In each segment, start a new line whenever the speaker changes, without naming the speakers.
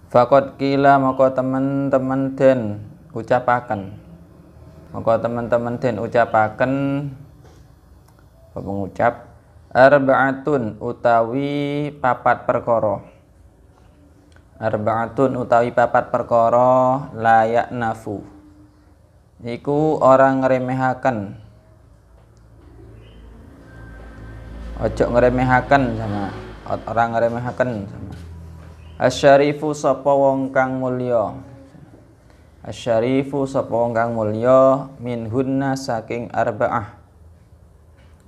Faqad qila maka teman-teman den ucapaken. Maka teman-teman den ucapaken pengucap arba'atun utawi papat perkara. Arba'atun utawi papat perkara layak nafu. Iku orang ngeremehaken. Ojo ngeremehaken sama orang ngeremehaken sama. Asyarifu sapa wong kang mulya. Asyarifu sapa wong kang mulya minhunna saking arba'ah.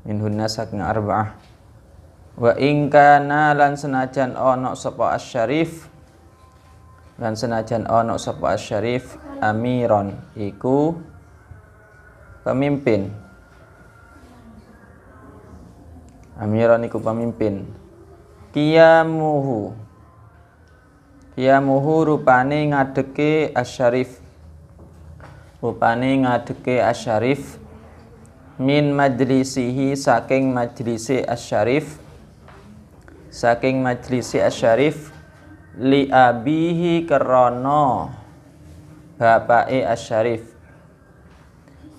Minhunna saking arba'ah. Wa in kana lan senajan ana sapa asyarif. Lan senajan ana sapa asyarif amiron iku pemimpin. Amiron iku pemimpin. Qiyamuhu rupane ngadeke asyarif. Rupane ngadeke asyarif min majlisihi saking majlisi asyarif. Saking majlisi asyarif li abihi krana bapake asyarif.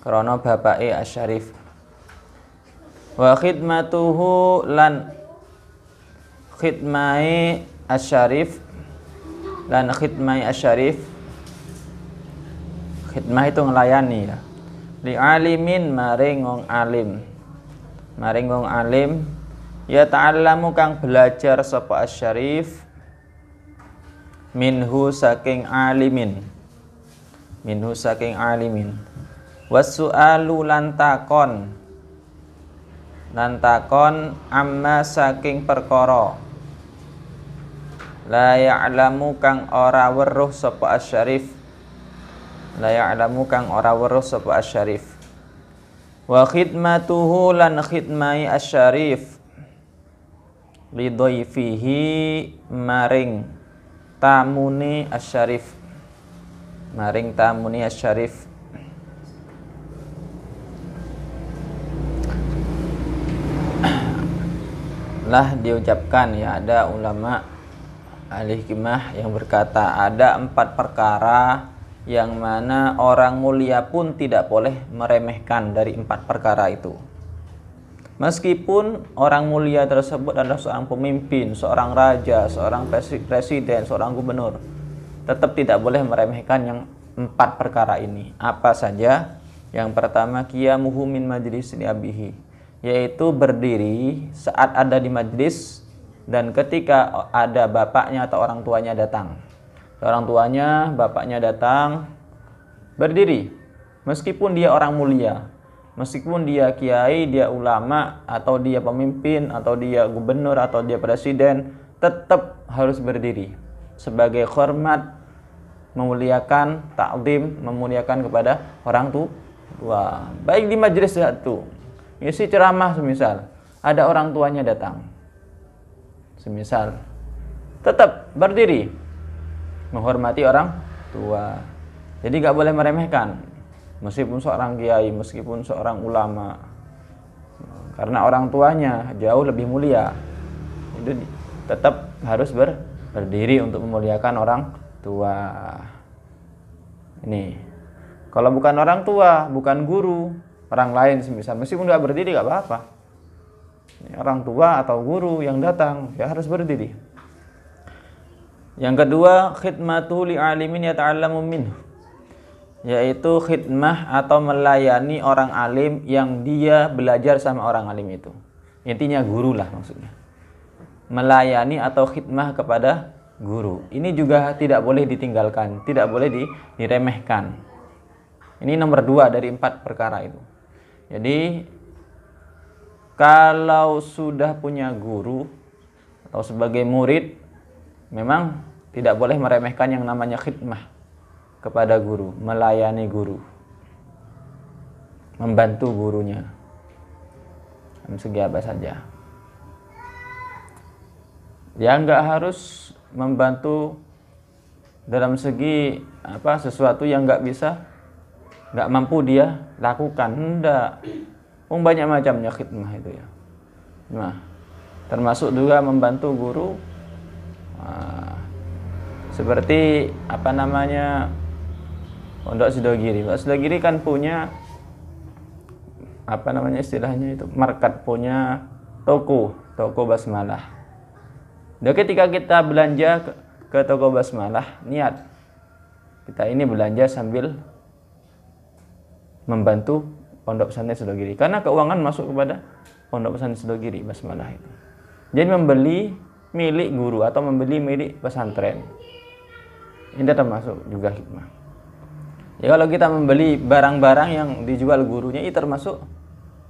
Krana bapake asyarif. Wa khidmatuhu lan khidmai asyarif. Lan khidmai asyarif, khidmah itu ngelayani ya. Li alimin maring wong alim. Maring wong alim ya ta'allamu kang belajar sapa asyarif minhu saking alimin. Minhu saking alimin. Wasu'alu lan takon amma saking perkara la ya'lamu kang ora weruh sapa asyarif. La ya'lamu kang ora weruh sapa asyarif. Wa khidmatuhu lan khidmai asyarif li dhaifihi maring tamune asyarif. Maring tamune asyarif. Lah diucapkan ya, ada ulama ahli hikmah yang berkata ada 4 perkara yang mana orang mulia pun tidak boleh meremehkan dari 4 perkara itu. Meskipun orang mulia tersebut adalah seorang pemimpin, seorang raja, seorang presiden, seorang gubernur, tetap tidak boleh meremehkan yang 4 perkara ini. Apa saja? Yang pertama qiyamuhu min majlis abihi, yaitu berdiri saat ada di majlis dan ketika ada bapaknya atau orang tuanya datang. Orang tuanya, bapaknya datang, berdiri. Meskipun dia orang mulia, meskipun dia kiai, dia ulama, atau dia pemimpin, atau dia gubernur, atau dia presiden, tetap harus berdiri. Sebagai hormat, memuliakan, ta'zim, memuliakan kepada orang tua. Baik di majelis itu, ngisi ceramah semisal, ada orang tuanya datang. Semisal tetap berdiri menghormati orang tua. Jadi gak boleh meremehkan meskipun seorang kiai, meskipun seorang ulama, karena orang tuanya jauh lebih mulia. Itu tetap harus berdiri untuk memuliakan orang tua. Ini kalau bukan orang tua, bukan guru, orang lain semisal, meskipun gak berdiri gak apa-apa. Orang tua atau guru yang datang ya harus berdiri. Yang kedua khidmatu li alimin yata'allamu minhu, yaitu khidmah atau melayani orang alim yang dia belajar sama orang alim itu. Intinya guru lah maksudnya. Melayani atau khidmah kepada guru. Ini juga tidak boleh ditinggalkan, tidak boleh diremehkan. Ini nomor 2 dari 4 perkara itu. Jadi kalau sudah punya guru atau sebagai murid, memang tidak boleh meremehkan yang namanya khidmah kepada guru, melayani guru, membantu gurunya dalam segi apa saja. Ya nggak harus membantu dalam segi apa sesuatu yang nggak mampu dia lakukan, enggak. Banyak macamnya khidmah itu ya. Nah, termasuk juga membantu guru Seperti apa namanya, Pondok Sidogiri. Pondok Sidogiri kan punya apa namanya istilahnya itu, market, punya toko basmalah. Dan ketika kita belanja ke toko basmalah, niat kita ini belanja sambil membantu Pondok Pesantren Sidogiri, karena keuangan masuk kepada Pondok Pesantren Sidogiri basmalah itu. Jadi membeli milik guru atau membeli milik pesantren, ini termasuk juga hikmah. Ya, kalau kita membeli barang-barang yang dijual gurunya, itu termasuk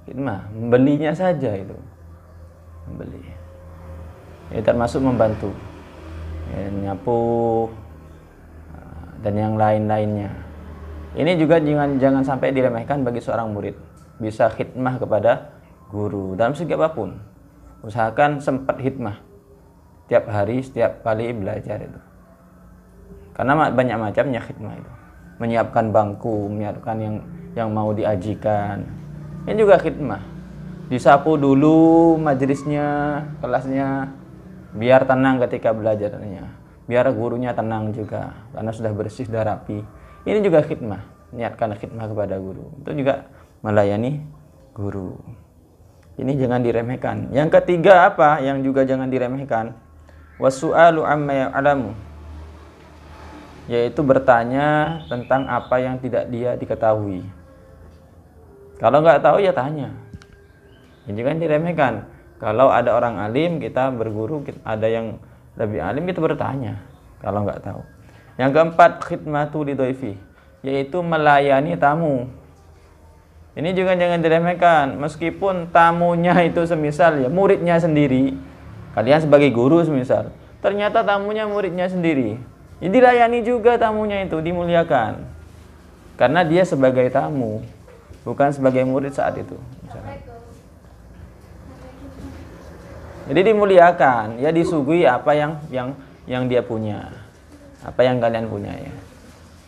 hikmah. Membelinya saja itu membeli, ya termasuk membantu, ya, nyapu dan yang lain-lainnya. Ini juga jangan sampai diremehkan bagi seorang murid. Bisa khidmah kepada guru dalam segi apapun. Usahakan sempat khidmah tiap hari, setiap kali belajar itu. Karena banyak macamnya khidmah itu. Menyiapkan bangku, menyiapkan yang mau diajikan. Ini juga khidmah. Disapu dulu majelisnya, kelasnya, biar tenang ketika belajarnya. Biar gurunya tenang juga, karena sudah bersih, sudah rapi. Ini juga khidmah, niatkan khidmah kepada guru. Itu juga melayani guru. Ini jangan diremehkan. Yang ketiga apa? Yang juga jangan diremehkan. Wasu'alu amma ya'lamu. Yaitu bertanya tentang apa yang tidak dia diketahui. Kalau nggak tahu ya tanya. Ini jangan diremehkan. Kalau ada orang alim, kita berguru, ada yang lebih alim, kita bertanya kalau nggak tahu. Yang keempat, khidmatu lidhaifi, yaitu melayani tamu. Ini juga jangan diremehkan. Meskipun tamunya itu semisal ya muridnya sendiri, kalian sebagai guru semisal, ternyata tamunya muridnya sendiri, ya dilayani juga tamunya itu, dimuliakan. Karena dia sebagai tamu, bukan sebagai murid saat itu misalnya. Jadi dimuliakan, ya disuguhi apa yang dia punya, apa yang kalian punya ya.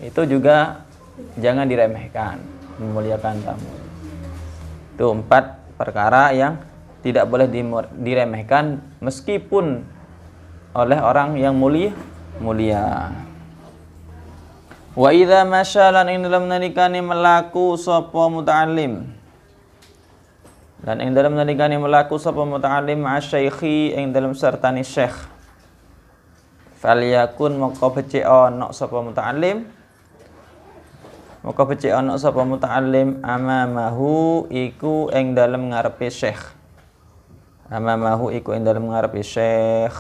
Itu juga jangan diremehkan, memuliakan tamu. Itu 4 perkara yang tidak boleh diremehkan meskipun oleh orang yang mulia. Wa idza masyalan ing dalam nalikane melaku sapa muta'allim. Dan ing dalam nalikane melaku sapa muta'allim ma'asyaikhi ing dalam sertani syekh. Falyakun maka becik ana sapa muta'allim. Maka becik ana sapa muta'allim amamahu iku ing dalam ngarepe syekh. Amamahu iku ing dalam ngarepe syekh.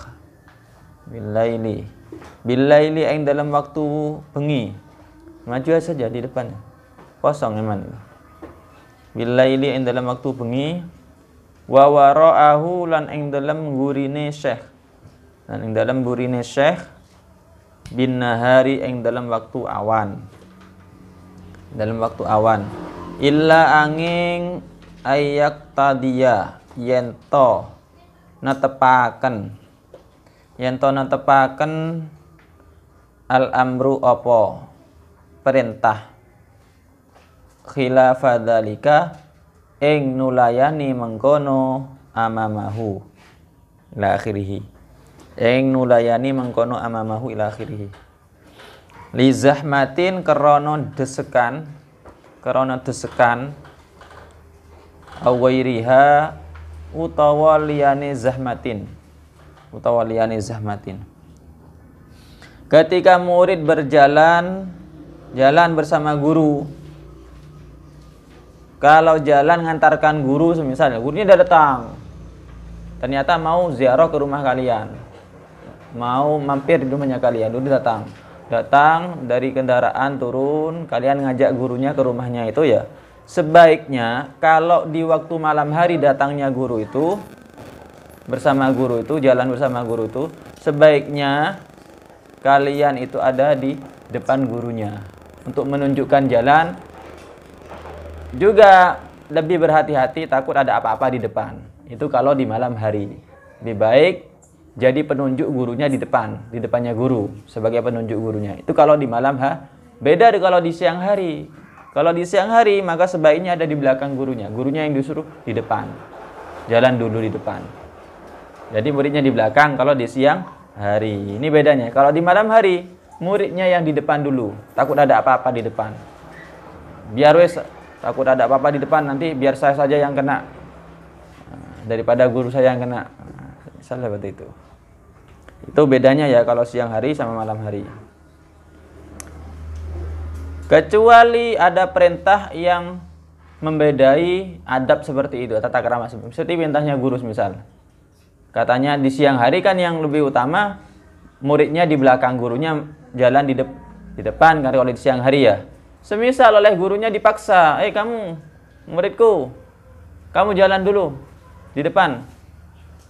Billaili ing dalam waktu bengi. Maju saja di depan. Kosong iman itu. Billaili ing dalam waktu bengi, wa wara'ahu lan ing dalam gurine syekh. Dan ing dalam gurine syekh bin nahari ing dalam waktu awan. Dalam waktu awan. Illa angin ayak tadiya yento natepaken. Yento natepaken al amru apa perintah khilafa dzalika ing nulayani mengkono amamahu ila akhirih. Ing nulayani mengkono amamahu ila akhirih. Li zahmatin krana desekan awairiha utawa liyane zahmatin. Ketika murid berjalan bersama guru, kalau jalan ngantarkan guru, misalnya gurunya udah datang, ternyata mau ziarah ke rumah kalian, mau mampir di rumahnya kalian, udah datang dari kendaraan turun, kalian ngajak gurunya ke rumahnya itu ya. Sebaiknya kalau di waktu malam hari datangnya guru itu, jalan bersama guru itu, sebaiknya kalian itu ada di depan gurunya untuk menunjukkan jalan. Juga lebih berhati-hati, takut ada apa-apa di depan. Itu kalau di malam hari. Lebih baik jadi penunjuk gurunya di depannya guru, sebagai penunjuk gurunya. Itu kalau di malam beda kalau di siang hari. Kalau di siang hari maka sebaiknya ada di belakang gurunya. Gurunya yang disuruh di depan. Jalan dulu di depan. Jadi muridnya di belakang kalau di siang hari. Ini bedanya. Kalau di malam hari, muridnya yang di depan dulu. Takut ada apa-apa di depan. Biar wes, takut ada apa-apa di depan, nanti biar saya saja yang kena. Daripada guru saya yang kena. Misalnya seperti itu. Itu bedanya ya kalau siang hari sama malam hari. Kecuali ada perintah yang membedai adab seperti itu, tata krama seperti perintahnya guru misal. Katanya di siang hari kan yang lebih utama muridnya di belakang, gurunya jalan di depan kan kalau di siang hari ya. Semisal oleh gurunya dipaksa, kamu muridku, kamu jalan dulu di depan,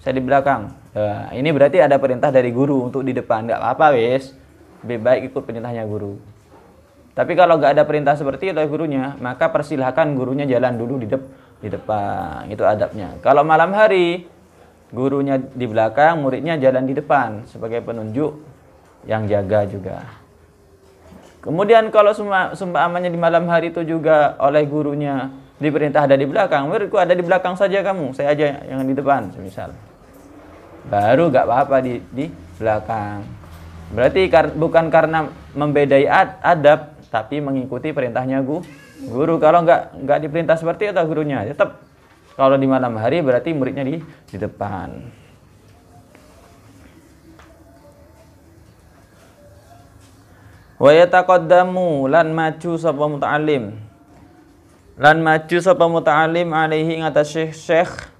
saya di belakang. Nah, ini berarti ada perintah dari guru untuk di depan. Nggak apa-apa wes, lebih baik ikut perintahnya guru. Tapi kalau nggak ada perintah seperti itu oleh gurunya, maka persilahkan gurunya jalan dulu di depan. Itu adabnya. Kalau malam hari, gurunya di belakang, muridnya jalan di depan sebagai penunjuk yang jaga juga. Kemudian kalau seumpamanya di malam hari itu juga oleh gurunya diperintah ada di belakang, muridku ada di belakang saja kamu, saya aja yang di depan, misal. Baru nggak apa-apa di belakang. Berarti bukan karena membedai adab, tapi mengikuti perintahnya guru. Kalau nggak diperintah seperti itu gurunya, tetap kalau di malam hari berarti muridnya di depan. Wa yataqaddamu lan maju sapa muta'allim. Lan maju sapa muta'allim alaihi ngatas syekh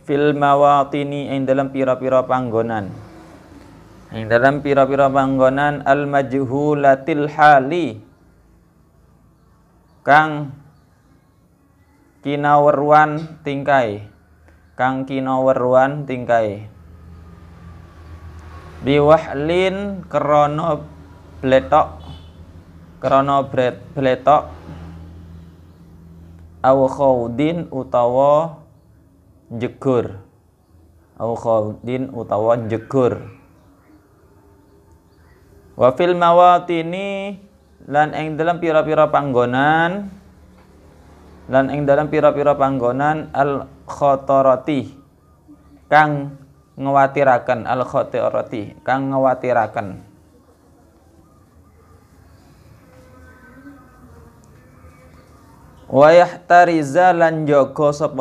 fil mawatini ing dalam pira-pira panggonan. Ing dalam pira-pira panggonan al majhulatil hali kang kinaweruan tingkai, biwahlin krana bletok au khaudin utawa jegur. Wa fil mawatini lan ing dalam pira-pira panggonan al khatarati kang ngewatiraken, wa yahtariza lan jaga sapa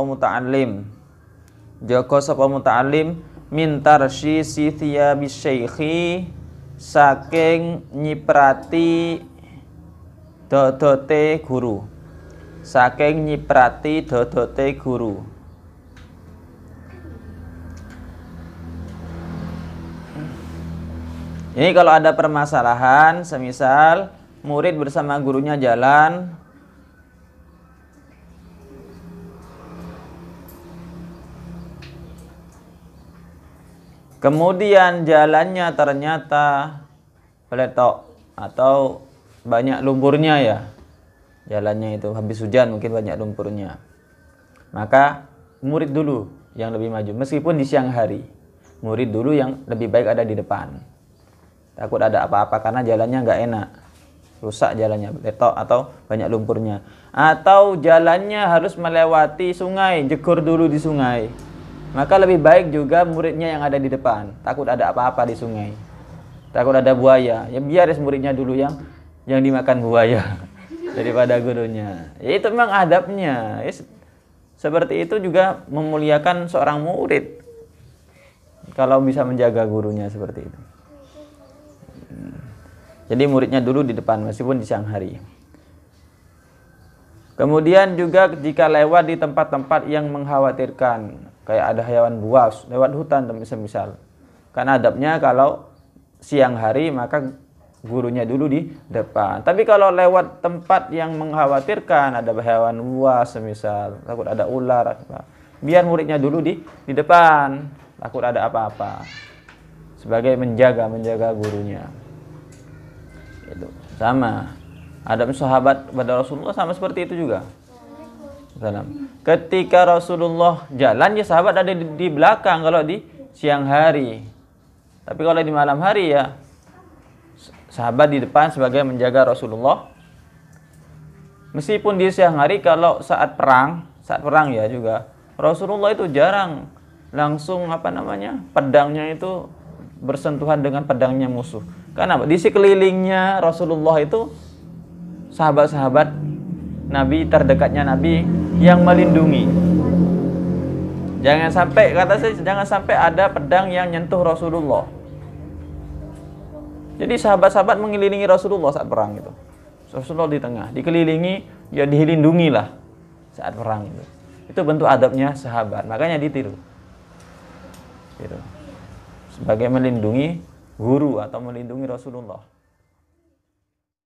muta'allim min tarsyisi thiyabis syaikhi saking nyiprati dodote guru. Ini kalau ada permasalahan, semisal murid bersama gurunya jalan, kemudian jalannya ternyata peletok atau banyak lumpurnya ya. Jalannya itu habis hujan mungkin banyak lumpurnya. Maka murid dulu yang lebih maju. Meskipun di siang hari, murid dulu yang lebih baik ada di depan. Takut ada apa-apa karena jalannya nggak enak. Rusak jalannya, peletok atau banyak lumpurnya. Atau jalannya harus melewati sungai, jegur dulu di sungai. Maka lebih baik juga muridnya yang ada di depan. Takut ada apa-apa di sungai. Takut ada buaya. Ya biar muridnya dulu yang dimakan buaya daripada gurunya. Ya, itu memang adabnya. Ya, seperti itu juga memuliakan seorang murid. Kalau bisa menjaga gurunya seperti itu. Jadi muridnya dulu di depan meskipun di siang hari. Kemudian juga jika lewat di tempat-tempat yang mengkhawatirkan, kayak ada hewan buas, lewat hutan misal. Kan adabnya kalau siang hari maka gurunya dulu di depan. Tapi kalau lewat tempat yang mengkhawatirkan, ada hewan buas misal, takut ada ular, biar muridnya dulu di depan, takut ada apa-apa. Sebagai menjaga gurunya. Itu sama. Adab sahabat pada Rasulullah sama seperti itu juga. Ketika Rasulullah jalan, ya sahabat ada di belakang kalau di siang hari. Tapi kalau di malam hari ya sahabat di depan sebagai menjaga Rasulullah. Meskipun di siang hari kalau saat perang ya juga Rasulullah itu jarang langsung pedangnya itu bersentuhan dengan pedangnya musuh. Karena di sekelilingnya Rasulullah itu sahabat-sahabat Nabi, terdekatnya Nabi yang melindungi. Jangan sampai, kata saya, jangan sampai ada pedang yang nyentuh Rasulullah. Jadi sahabat-sahabat mengelilingi Rasulullah saat perang itu. Rasulullah di tengah, dikelilingi, ya dilindungilah saat perang itu. Itu bentuk adabnya sahabat, makanya ditiru. Gitu. Sebagai melindungi guru atau melindungi Rasulullah.